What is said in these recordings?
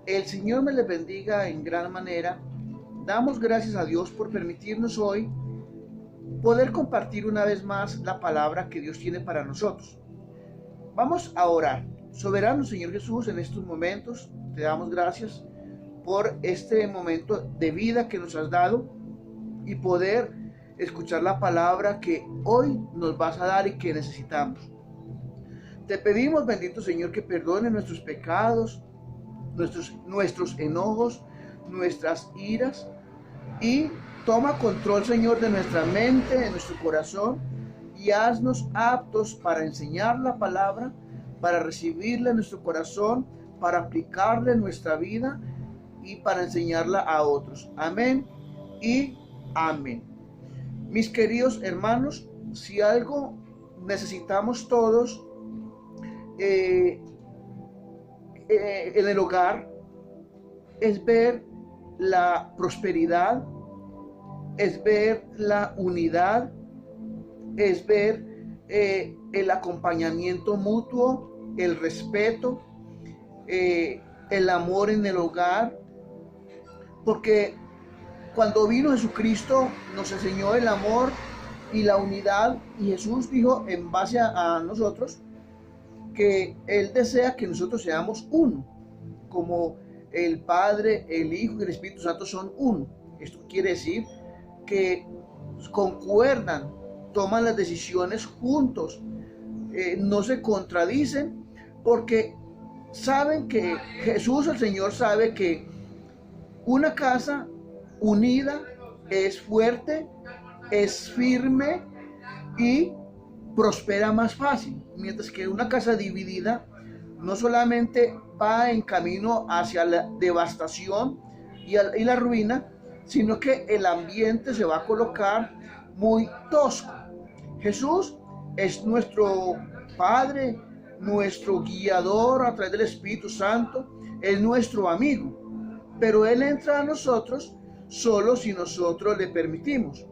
El Señor me les bendiga en gran manera. Damos gracias a Dios por permitirnos hoy poder compartir una vez más la palabra que Dios tiene para nosotros. Vamos a orar. Soberano Señor Jesús, en estos momentos te damos gracias por este momento de vida que nos has dado y poder escuchar la palabra que hoy nos vas a dar y que necesitamos. Te pedimos, bendito Señor, que perdone nuestros pecados, nuestros enojos, nuestras iras, y toma control, Señor, de nuestra mente, de nuestro corazón, y haznos aptos para enseñar la palabra, para recibirla en nuestro corazón, para aplicarla en nuestra vida y para enseñarla a otros. Amén y amén. Mis queridos hermanos, si algo necesitamos todos en el hogar, es ver la prosperidad, es ver la unidad, es ver el acompañamiento mutuo, el respeto, el amor en el hogar, porque cuando vino Jesucristo nos enseñó el amor y la unidad, y Jesús dijo en base a nosotros que Él desea que nosotros seamos uno, como el Padre, el Hijo y el Espíritu Santo son uno. Esto quiere decir que concuerdan, toman las decisiones juntos, no se contradicen, porque saben que Jesús, el Señor, sabe que una casa unida es fuerte, es firme y prospera más fácil, mientras que una casa dividida no solamente va en camino hacia la devastación y la ruina, sino que el ambiente se va a colocar muy tosco. Jesús es nuestro Padre, nuestro guiador a través del Espíritu Santo, es nuestro amigo, pero Él entra a nosotros solo si nosotros le permitimos.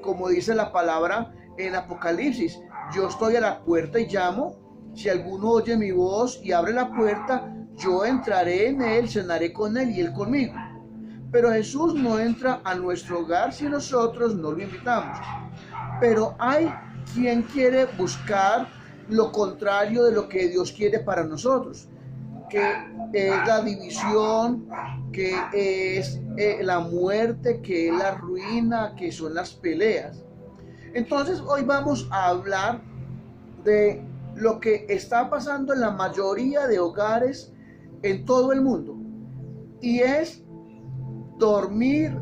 Como dice la palabra en Apocalipsis, yo estoy a la puerta y llamo. Si alguno oye mi voz y abre la puerta, yo entraré en él, cenaré con él y él conmigo. Pero Jesús no entra a nuestro hogar si nosotros no lo invitamos. Pero hay quien quiere buscar lo contrario de lo que Dios quiere para nosotros, que es la división, que es la muerte, que es la ruina, que son las peleas. Entonces hoy vamos a hablar de lo que está pasando en la mayoría de hogares en todo el mundo, y es dormir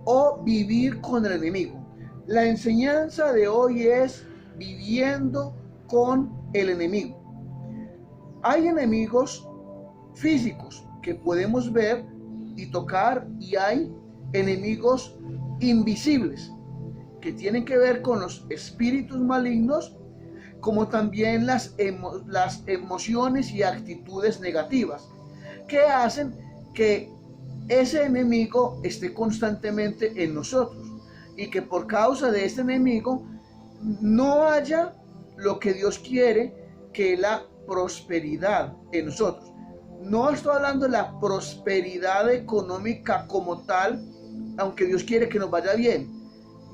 o vivir con el enemigo. La enseñanza de hoy es viviendo con el enemigo. Hay enemigos físicos que podemos ver y tocar, y hay enemigos invisibles que tienen que ver con los espíritus malignos, como también las emociones y actitudes negativas que hacen que ese enemigo esté constantemente en nosotros, y que por causa de este enemigo no haya lo que Dios quiere, que es la prosperidad en nosotros. No estoy hablando de la prosperidad económica como tal, aunque Dios quiere que nos vaya bien.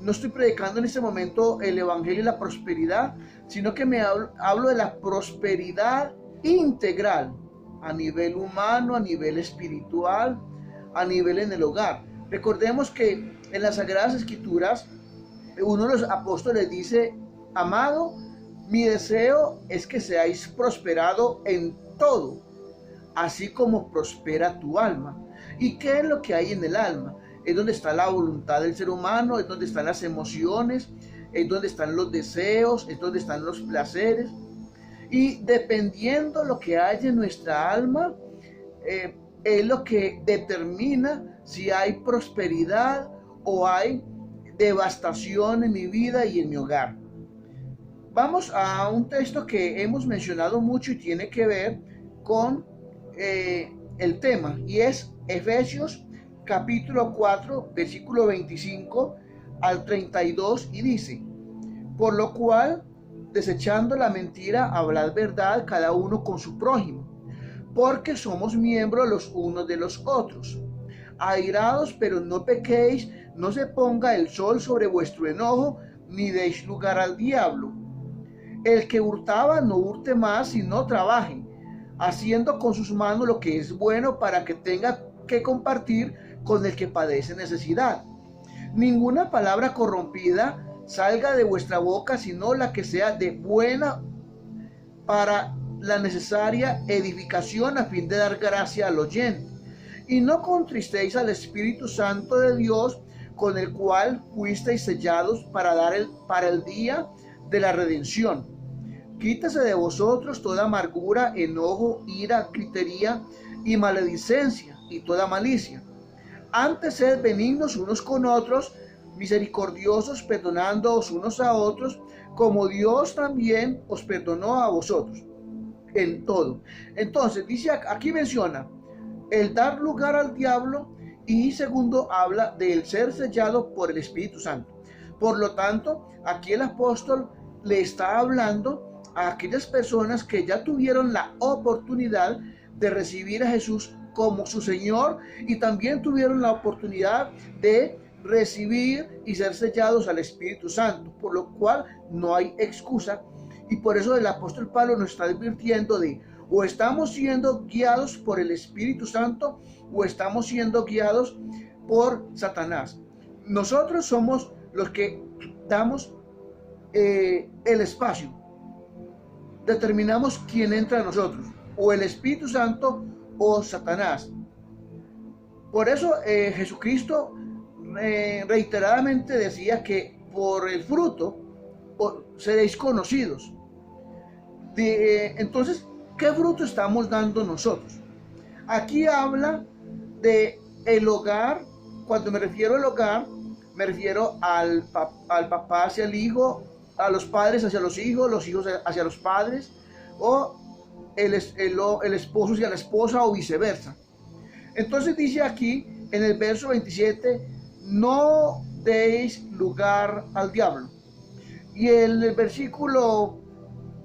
No estoy predicando en este momento el evangelio y la prosperidad, sino que hablo de la prosperidad integral, a nivel humano, a nivel espiritual, a nivel en el hogar. Recordemos que en las Sagradas Escrituras, uno de los apóstoles dice: amado, mi deseo es que seáis prosperado en todo, así como prospera tu alma. ¿Y qué es lo que hay en el alma? Es donde está la voluntad del ser humano, es donde están las emociones, es donde están los deseos, es donde están los placeres. Y dependiendo lo que hay en nuestra alma, es lo que determina si hay prosperidad o hay devastación en mi vida y en mi hogar. Vamos a un texto que hemos mencionado mucho y tiene que ver con el tema, y es Efesios capítulo 4, versículo 25 al 32, y dice: por lo cual, desechando la mentira, hablad verdad cada uno con su prójimo, porque somos miembros los unos de los otros. Airados, pero no pequéis, no se ponga el sol sobre vuestro enojo, ni deis lugar al diablo. El que hurtaba no hurte más, sino trabaje, haciendo con sus manos lo que es bueno, para que tenga que compartir con el que padece necesidad. Ninguna palabra corrompida salga de vuestra boca, sino la que sea de buena para la necesaria edificación, a fin de dar gracia al oyente. Y no contristéis al Espíritu Santo de Dios, con el cual fuisteis sellados para el día de la redención. Quítase de vosotros toda amargura, enojo, ira, gritería y maledicencia y toda malicia. Antes sed benignos unos con otros, misericordiosos, perdonándoos unos a otros, como Dios también os perdonó a vosotros en todo. Entonces, dice, aquí menciona el dar lugar al diablo, y segundo, habla del ser sellado por el Espíritu Santo. Por lo tanto, aquí el apóstol le está hablando a aquellas personas que ya tuvieron la oportunidad de recibir a Jesús como su Señor, y también tuvieron la oportunidad de recibir y ser sellados al Espíritu Santo, por lo cual no hay excusa. Y por eso el apóstol Pablo nos está advirtiendo de: o estamos siendo guiados por el Espíritu Santo, o estamos siendo guiados por Satanás. Nosotros somos los que damos el espacio. Determinamos quién entra a nosotros, o el Espíritu Santo o Satanás. Por eso Jesucristo reiteradamente decía que por el fruto seréis conocidos. Entonces, ¿qué fruto estamos dando nosotros? Aquí habla de el hogar. Cuando me refiero al hogar, me refiero al papá hacia el hijo, a los padres hacia los hijos hacia los padres, o el esposo hacia la esposa, o viceversa. Entonces dice aquí en el verso 27, no deis lugar al diablo. Y en el versículo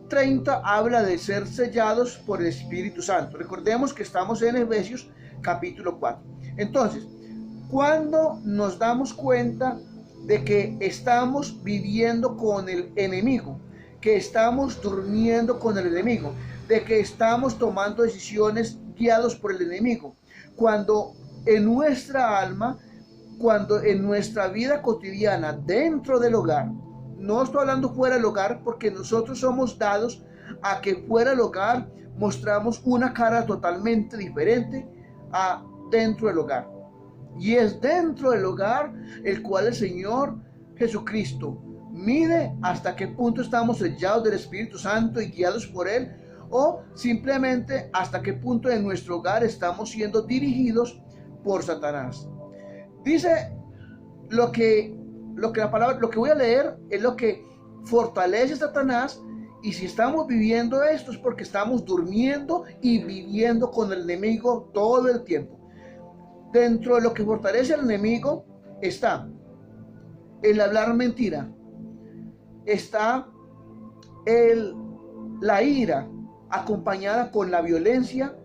30 habla de ser sellados por el Espíritu Santo. Recordemos que estamos en Efesios capítulo 4. Entonces, cuando nos damos cuenta de que estamos viviendo con el enemigo, que estamos durmiendo con el enemigo, de que estamos tomando decisiones guiados por el enemigo, cuando en nuestra alma, cuando en nuestra vida cotidiana dentro del hogar, no estoy hablando fuera del hogar, porque nosotros somos dados a que fuera del hogar mostramos una cara totalmente diferente a dentro del hogar. Y es dentro del hogar el cual el Señor Jesucristo mide hasta qué punto estamos sellados del Espíritu Santo y guiados por Él, o simplemente hasta qué punto en nuestro hogar estamos siendo dirigidos por Satanás. Dice lo que voy a leer es lo que fortalece a Satanás, y si estamos viviendo esto es porque estamos durmiendo y viviendo con el enemigo todo el tiempo. Dentro de lo que fortalece al enemigo está el hablar mentira, está la ira acompañada con la violencia,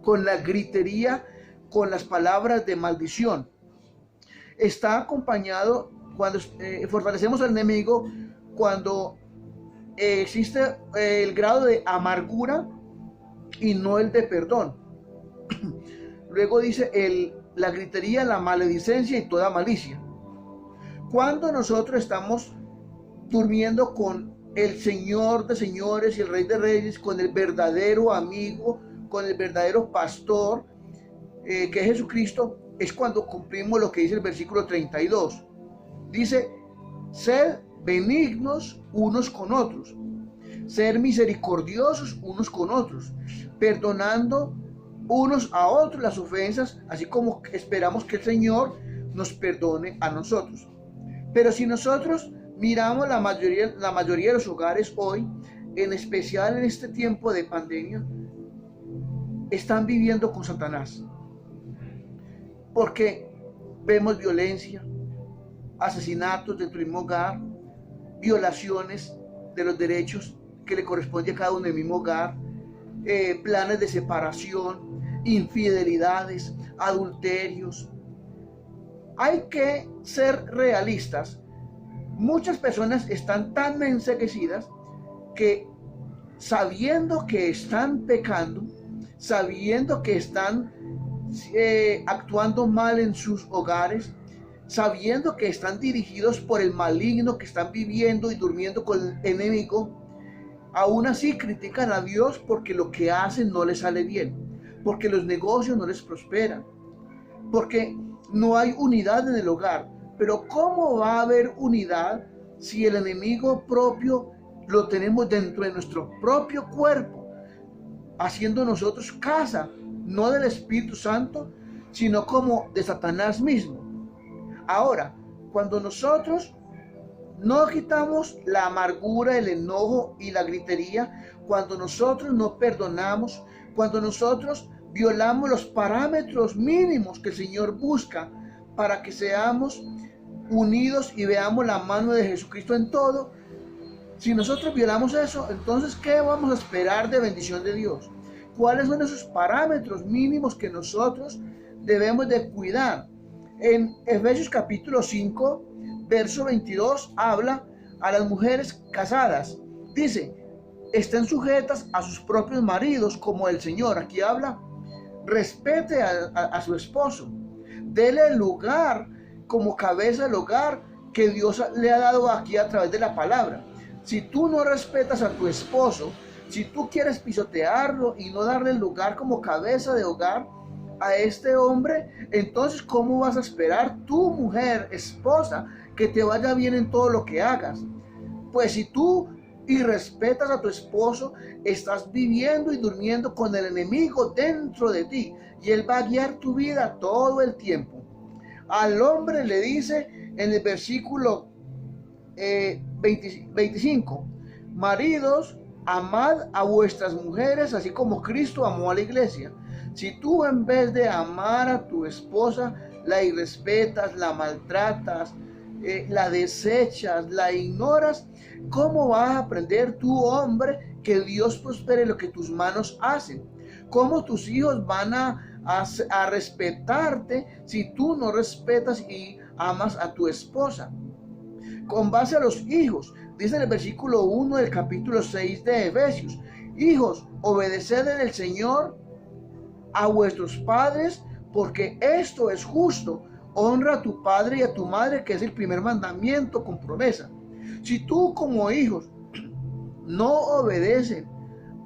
con la gritería, con las palabras de maldición. Está acompañado cuando fortalecemos al enemigo, cuando existe el grado de amargura y no el de perdón. Luego dice la gritería, la maledicencia y toda malicia. Cuando nosotros estamos durmiendo con el Señor de señores y el Rey de reyes, con el verdadero amigo, con el verdadero pastor, que es Jesucristo, es cuando cumplimos lo que dice el versículo 32. Dice: sed benignos unos con otros, ser misericordiosos unos con otros, perdonando unos a otros las ofensas, así como esperamos que el Señor nos perdone a nosotros. Pero si nosotros miramos la mayoría de los hogares hoy, en especial en este tiempo de pandemia, están viviendo con Satanás, porque vemos violencia, asesinatos dentro del mismo hogar, violaciones de los derechos que le corresponde a cada uno del mismo hogar, planes de separación, infidelidades, adulterios. Hay que ser realistas. Muchas personas están tan enceguecidas que, sabiendo que están pecando, sabiendo que están actuando mal en sus hogares, sabiendo que están dirigidos por el maligno, que están viviendo y durmiendo con el enemigo, aún así critican a Dios porque lo que hacen no les sale bien, porque los negocios no les prosperan, porque no hay unidad en el hogar. Pero ¿cómo va a haber unidad si el enemigo propio lo tenemos dentro de nuestro propio cuerpo, haciendo nosotros casa, no del Espíritu Santo, sino como de Satanás mismo? Ahora, cuando nosotros no quitamos la amargura, el enojo y la gritería, cuando nosotros no perdonamos, cuando nosotros violamos los parámetros mínimos que el Señor busca para que seamos unidos y veamos la mano de Jesucristo en todo, si nosotros violamos eso, entonces ¿qué vamos a esperar de bendición de Dios? ¿Cuáles son esos parámetros mínimos que nosotros debemos de cuidar? En Efesios capítulo 5, verso 22, habla a las mujeres casadas. Dice, estén sujetas a sus propios maridos como el Señor. Aquí habla, respete a su esposo. Dele lugar como cabeza del hogar que Dios le ha dado aquí a través de la palabra. Si tú no respetas a tu esposo, si tú quieres pisotearlo y no darle lugar como cabeza de hogar a este hombre, entonces ¿cómo vas a esperar tu mujer, esposa, que te vaya bien en todo lo que hagas? Pues si tú irrespetas a tu esposo, estás viviendo y durmiendo con el enemigo dentro de ti, y él va a guiar tu vida todo el tiempo. Al hombre le dice en el versículo 25, maridos, amad a vuestras mujeres así como Cristo amó a la iglesia. Si tú, en vez de amar a tu esposa, la irrespetas, la maltratas, la desechas, la ignoras, ¿cómo vas a aprender tú, hombre, que Dios prospere lo que tus manos hacen? ¿Cómo tus hijos van a respetarte si tú no respetas y amas a tu esposa? Con base a los hijos, dice en el versículo 1 del capítulo 6 de Efesios, hijos, obedeced en el Señor a vuestros padres, porque esto es justo. Honra a tu padre y a tu madre, que es el primer mandamiento con promesa. Si tú como hijos no obedeces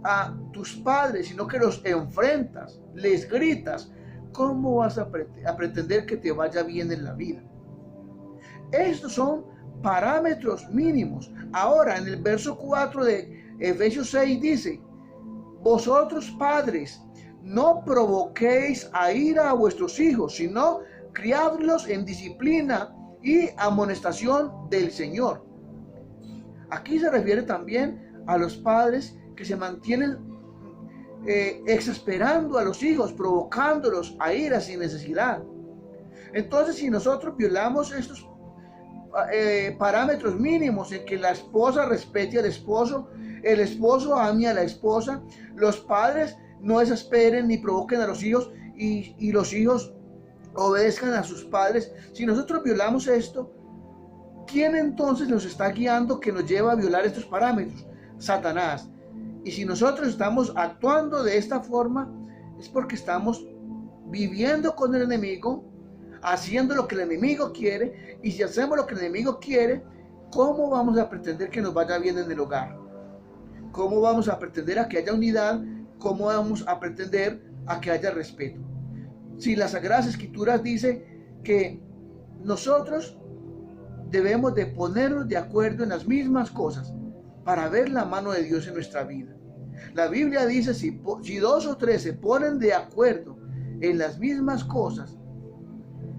a tus padres, sino que los enfrentas, les gritas, ¿cómo vas a pretender que te vaya bien en la vida? Estos son parámetros mínimos. Ahora, en el verso 4 de Efesios 6 dice, vosotros padres, no provoquéis a ira a vuestros hijos, sino criadlos en disciplina y amonestación del Señor. Aquí se refiere también a los padres que se mantienen exasperando a los hijos, provocándolos a ira sin necesidad. Entonces, si nosotros violamos estos parámetros mínimos en que la esposa respete al esposo, el esposo ame a la esposa, los padres no exasperen ni provoquen a los hijos y los hijos obedezcan a sus padres, si nosotros violamos esto, ¿quién entonces nos está guiando que nos lleva a violar estos parámetros? Satanás. Y si nosotros estamos actuando de esta forma, es porque estamos viviendo con el enemigo, haciendo lo que el enemigo quiere. Y si hacemos lo que el enemigo quiere, ¿cómo vamos a pretender que nos vaya bien en el hogar? ¿Cómo vamos a pretender a que haya unidad? ¿Cómo vamos a pretender a que haya respeto? Si las Sagradas Escrituras dice que nosotros debemos de ponernos de acuerdo en las mismas cosas para ver la mano de Dios en nuestra vida. La Biblia dice, si dos o tres se ponen de acuerdo en las mismas cosas,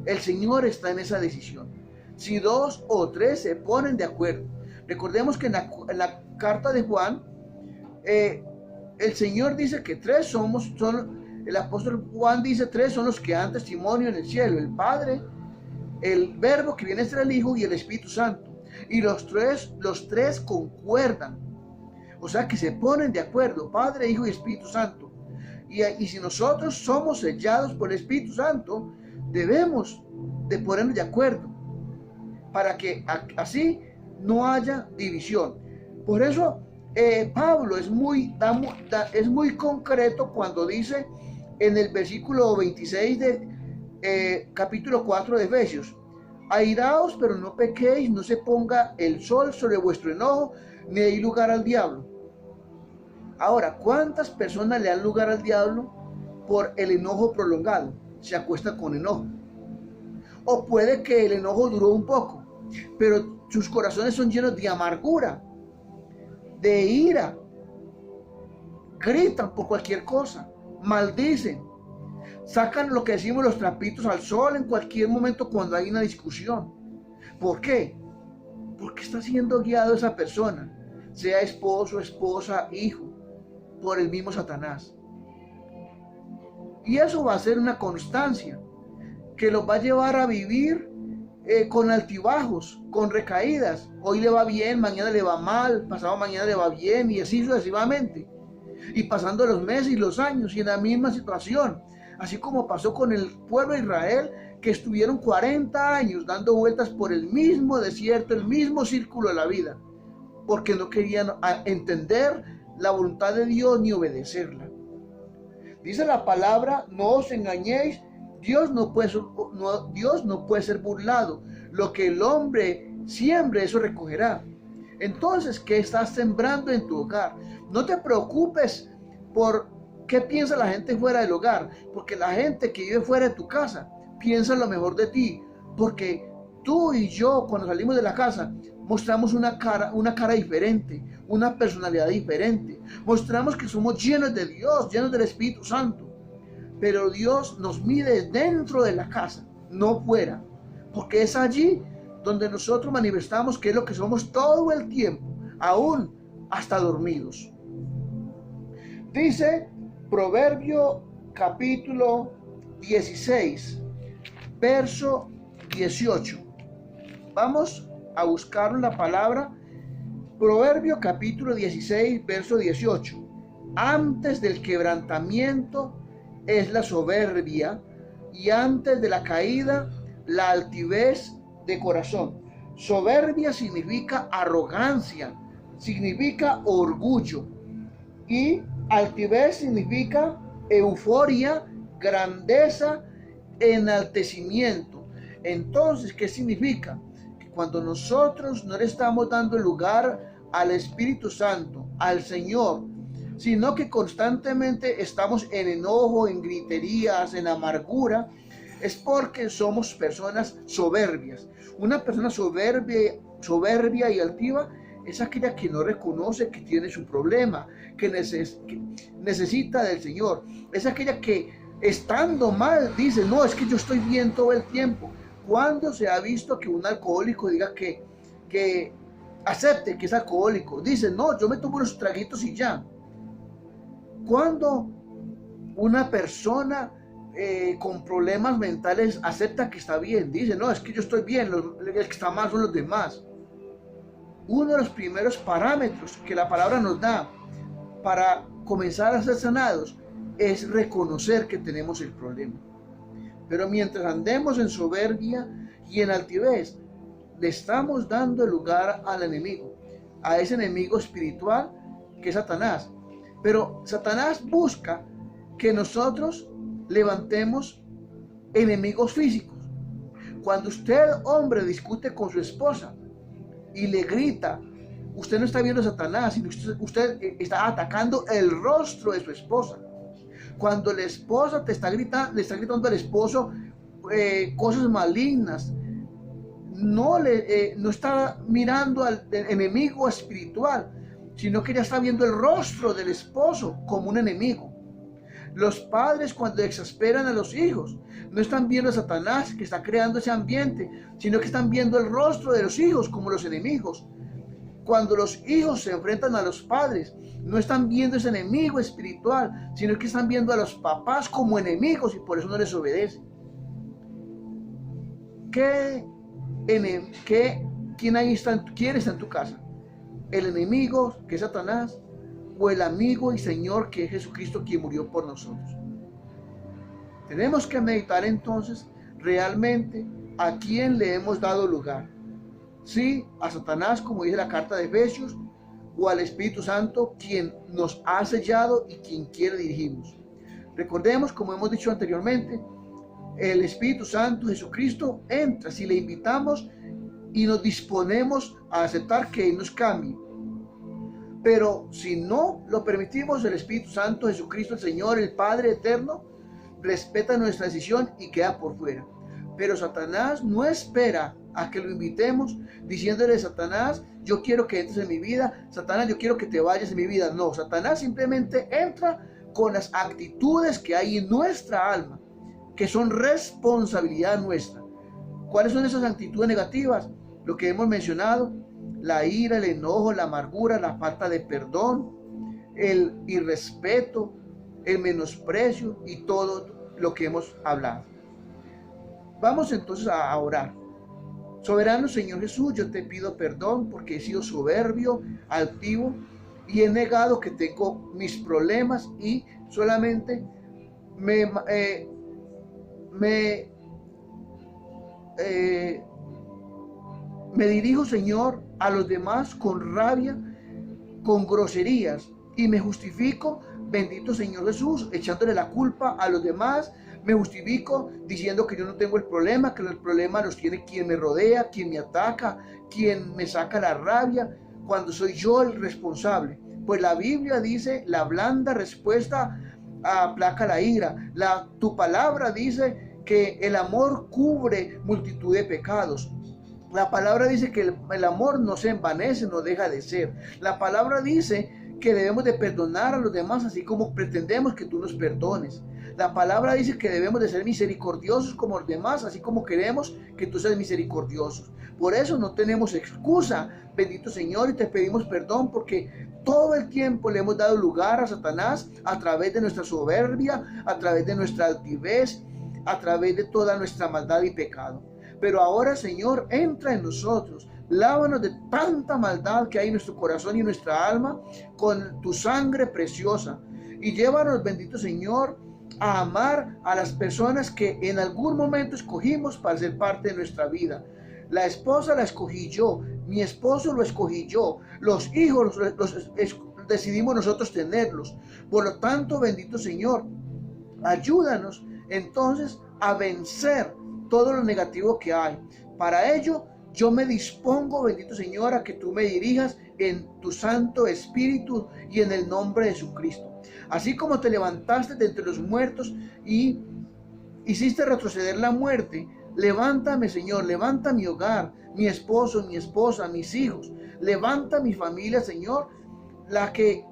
el Señor está en esa decisión. Si dos o tres se ponen de acuerdo. Recordemos que en la carta de Juan, el Señor dice que tres el apóstol Juan dice, tres son los que dan testimonio en el cielo: el Padre, el Verbo que viene a ser el Hijo y el Espíritu Santo. Y los tres concuerdan. O sea que se ponen de acuerdo, Padre, Hijo y Espíritu Santo. Y si nosotros somos sellados por el Espíritu Santo, debemos de ponernos de acuerdo para que así no haya división. Por eso Pablo es muy concreto cuando dice en el versículo 26 de capítulo 4 de Efesios: airaos, pero no pequéis, no se ponga el sol sobre vuestro enojo, ni deis lugar al diablo. Ahora, ¿cuántas personas le dan lugar al diablo por el enojo prolongado? Se acuestan con enojo. O puede que el enojo duró un poco, pero sus corazones son llenos de amargura, de ira, gritan por cualquier cosa, maldicen, sacan lo que decimos los trapitos al sol en cualquier momento cuando hay una discusión. ¿Por qué? Porque está siendo guiado esa persona, sea esposo, esposa, hijo, por el mismo Satanás. Y eso va a ser una constancia que los va a llevar a vivir con altibajos, con recaídas. Hoy le va bien, mañana le va mal, pasado mañana le va bien, y así sucesivamente. Y pasando los meses y los años y en la misma situación. Así como pasó con el pueblo de Israel, que estuvieron 40 años dando vueltas por el mismo desierto, el mismo círculo de la vida, porque no querían entender la voluntad de Dios ni obedecerla. Dice la palabra: no os engañéis, Dios no puede ser burlado. Lo que el hombre siembre, eso recogerá. Entonces, ¿qué estás sembrando en tu hogar? No te preocupes por qué piensa la gente fuera del hogar, porque la gente que vive fuera de tu casa piensa lo mejor de ti, porque tú y yo, cuando salimos de la casa, mostramos una cara diferente, una personalidad diferente. Mostramos que somos llenos de Dios, llenos del Espíritu Santo. Pero Dios nos mide dentro de la casa, no fuera, porque es allí donde nosotros manifestamos que es lo que somos todo el tiempo, aún hasta dormidos. Dice Proverbio capítulo 16, verso 18. Vamos a buscar la palabra. Proverbio capítulo 16, verso 18. Antes del quebrantamiento es la soberbia, y antes de la caída la altivez de corazón. Soberbia significa arrogancia, significa orgullo, y altivez significa euforia, grandeza, enaltecimiento. Entonces, ¿qué significa? Que cuando nosotros no le estamos dando lugar al Espíritu Santo, al Señor, sino que constantemente estamos en enojo, en griterías, en amargura, es porque somos personas soberbias. Una persona soberbia y altiva es aquella que no reconoce que tiene su problema, que necesita del Señor. Es aquella que, estando mal, dice: no, es que yo estoy bien todo el tiempo. ¿Cuándo se ha visto que un alcohólico diga que acepte que es alcohólico? Dice: no, yo me tomo unos traguitos y ya. Cuando una persona con problemas mentales acepta que está bien, dice: no, es que yo estoy bien, el que está mal son los demás. Uno de los primeros parámetros que la palabra nos da para comenzar a ser sanados es reconocer que tenemos el problema. Pero mientras andemos en soberbia y en altivez, le estamos dando lugar al enemigo, a ese enemigo espiritual que es Satanás. Pero Satanás busca que nosotros levantemos enemigos físicos. Cuando usted, hombre, discute con su esposa y le grita, usted no está viendo a Satanás, sino usted está atacando el rostro de su esposa. Cuando la esposa le está gritando al esposo cosas malignas, no está mirando al enemigo espiritual, sino que ya está viendo el rostro del esposo como un enemigo. Los padres, cuando exasperan a los hijos, no están viendo a Satanás que está creando ese ambiente, sino que están viendo el rostro de los hijos como los enemigos. Cuando los hijos se enfrentan a los padres, no están viendo ese enemigo espiritual, sino que están viendo a los papás como enemigos y por eso no les obedecen. ¿Quién está en tu casa? ¿El enemigo, que es Satanás, o el amigo y Señor que es Jesucristo quien murió por nosotros. Tenemos que meditar entonces realmente a quién le hemos dado lugar. Sí, a Satanás, como dice la carta de Efesios, o al Espíritu Santo, quien nos ha sellado y quien quiere dirigirnos. Recordemos, como hemos dicho anteriormente, el Espíritu Santo, Jesucristo, entra si le invitamos y nos disponemos a aceptar que Él nos cambie. Pero si no lo permitimos, el Espíritu Santo, Jesucristo, el Señor, el Padre eterno, respeta nuestra decisión y queda por fuera. Pero Satanás no espera a que lo invitemos diciéndole: Satanás, yo quiero que entres en mi vida, Satanás, yo quiero que te vayas en mi vida. No, Satanás simplemente entra con las actitudes que hay en nuestra alma, que son responsabilidad nuestra. ¿Cuáles son esas actitudes negativas? Lo que hemos mencionado: la ira, el enojo, la amargura, la falta de perdón, el irrespeto, el menosprecio y todo lo que hemos hablado. Vamos entonces a orar. Soberano Señor Jesús, yo te pido perdón porque he sido soberbio, altivo y he negado que tengo mis problemas y solamente me dirijo, Señor, a los demás con rabia, con groserías, y me justifico, bendito Señor Jesús, echándole la culpa a los demás. Me justifico diciendo que yo no tengo el problema, que el problema los tiene quien me rodea, quien me ataca, quien me saca la rabia, cuando soy yo el responsable. Pues la Biblia dice: la blanda respuesta aplaca la ira. Tu palabra dice que el amor cubre multitud de pecados. La palabra dice que el amor no se envanece, no deja de ser. La palabra dice que debemos de perdonar a los demás así como pretendemos que tú nos perdones. La palabra dice que debemos de ser misericordiosos como los demás, así como queremos que tú seas misericordiosos. Por eso no tenemos excusa, bendito Señor, y te pedimos perdón porque todo el tiempo le hemos dado lugar a Satanás a través de nuestra soberbia, a través de nuestra altivez, a través de toda nuestra maldad y pecado. Pero ahora, Señor, entra en nosotros. Lávanos de tanta maldad que hay en nuestro corazón y en nuestra alma con tu sangre preciosa. Y llévanos, bendito Señor, a amar a las personas que en algún momento escogimos para ser parte de nuestra vida. La esposa la escogí yo, mi esposo lo escogí yo, los hijos los decidimos nosotros tenerlos. Por lo tanto, bendito Señor, ayúdanos entonces a vencer todo lo negativo que hay. Para ello, yo me dispongo, bendito Señor, a que tú me dirijas en tu Santo Espíritu y en el nombre de Jesucristo. Así como te levantaste de entre los muertos y hiciste retroceder la muerte, levántame, Señor, levanta mi hogar, mi esposo, mi esposa, mis hijos. Levanta mi familia, Señor, la que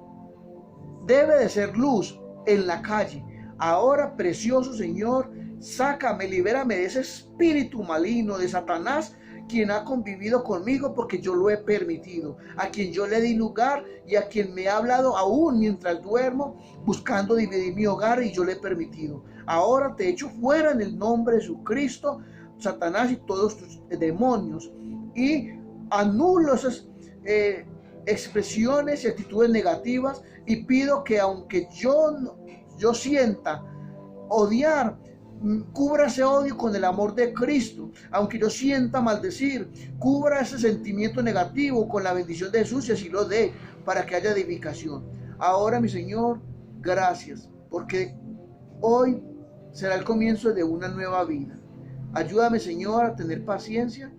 debe de ser luz en la calle. Ahora, precioso Señor, sácame, libérame de ese espíritu maligno de Satanás, quien ha convivido conmigo porque yo lo he permitido, a quien yo le di lugar y a quien me ha hablado aún mientras duermo, buscando dividir mi hogar, y yo le he permitido. Ahora te echo fuera en el nombre de Jesucristo, Satanás y todos tus demonios, y anulo esas expresiones y actitudes negativas, y pido que aunque yo sienta odiar, cubra ese odio con el amor de Cristo. Aunque yo sienta maldecir, cubra ese sentimiento negativo con la bendición de Jesús, y así lo dé, para que haya edificación. Ahora, mi Señor, gracias, porque hoy será el comienzo de una nueva vida. Ayúdame, Señor, a tener paciencia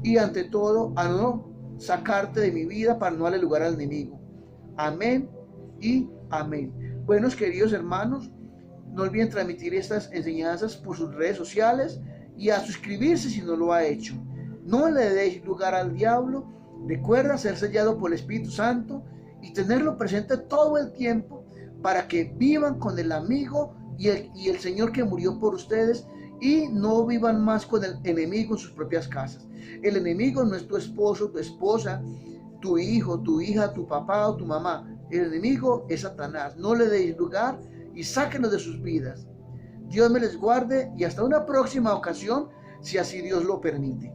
y ante todo a no sacarte de mi vida para no darle lugar al enemigo. Amén y amén. Buenos queridos hermanos, no olviden transmitir estas enseñanzas por sus redes sociales y a suscribirse si no lo ha hecho. No le deis lugar al diablo. Recuerda ser sellado por el Espíritu Santo y tenerlo presente todo el tiempo para que vivan con el amigo y el Señor que murió por ustedes, y no vivan más con el enemigo en sus propias casas. El enemigo no es tu esposo, tu esposa, tu hijo, tu hija, tu papá o tu mamá. El enemigo es Satanás. No le deis lugar y sáquenlos de sus vidas. Dios me les guarde y hasta una próxima ocasión, si así Dios lo permite.